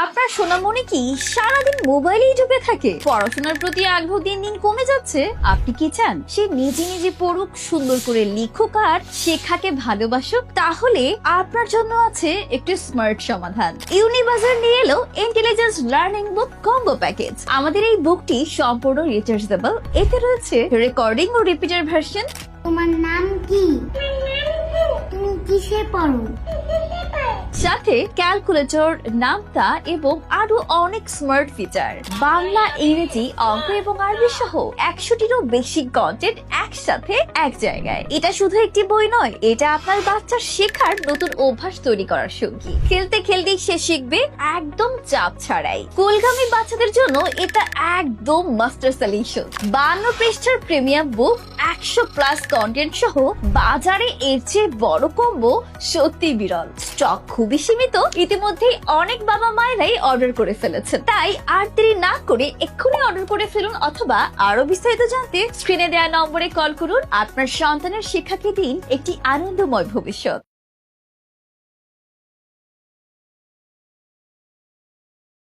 আপনার সোনামণি কি সারাদিন মোবাইলেই ডুবে থাকে? পড়াশোনার প্রতি আগ্রহ দিন দিন কমে যাচ্ছে। আপনি কি চান সে নিজে নিজে পড়ুক, সুন্দর করে লিখুক আর শেখাকে ভালোবাসুক? তাহলে আপনার জন্য আছে একটি স্মার্ট সমাধান। ইউনিবাজার নিয়ে এলো ইন্টেলিজেন্স লার্নিং বুক কম্বো প্যাকেজ। আমাদের এই বুকটি সম্পূর্ণ রিচার্জেবল। এতে রয়েছে রেকর্ডিং ও রিপিটার ভার্সন। তোমার নাম কি? তুমি কিসে পড়ো? সাথে ক্যালকুলেটর, নামতা এবং আরো অনেক স্মার্ট ফিচার। বাংলা, ইংরেজি, অঙ্ক এবং আরবি সহ 100টিরও বেশি কন্টেন্ট একসাথে এক জায়গায়। এটা শুধু একটি বই নয়, এটা আপনার বাচ্চার শেখার নতুন অভ্যাস তৈরি করার সঙ্গী। খেলতে খেলতেই সে শিখবে, একদম চাপ ছাড়াই। স্কুলগামী বাচ্চাদের জন্য এটা একদম মাস্টার সলিউশন। 52 পৃষ্ঠার প্রিমিয়াম বুক, 100+ কন্টেন্ট সহ বাজারে এর চেয়ে বড় কম্বো সত্যি বিরল। স্টক খুবই সীমিত। ইতিমধ্যে অনেক বাবা মায়েরাই অর্ডার করে ফেলেছেন, তাই আর দেরি না করে এক্ষুনি অর্ডার করে ফেলুন, অথবা আরো বিস্তারিত জানতে স্ক্রিনে দেওয়া নম্বরে কল করুন। আপনার সন্তানের শিক্ষাকে দিন একটি আনন্দময় ভবিষ্যৎ।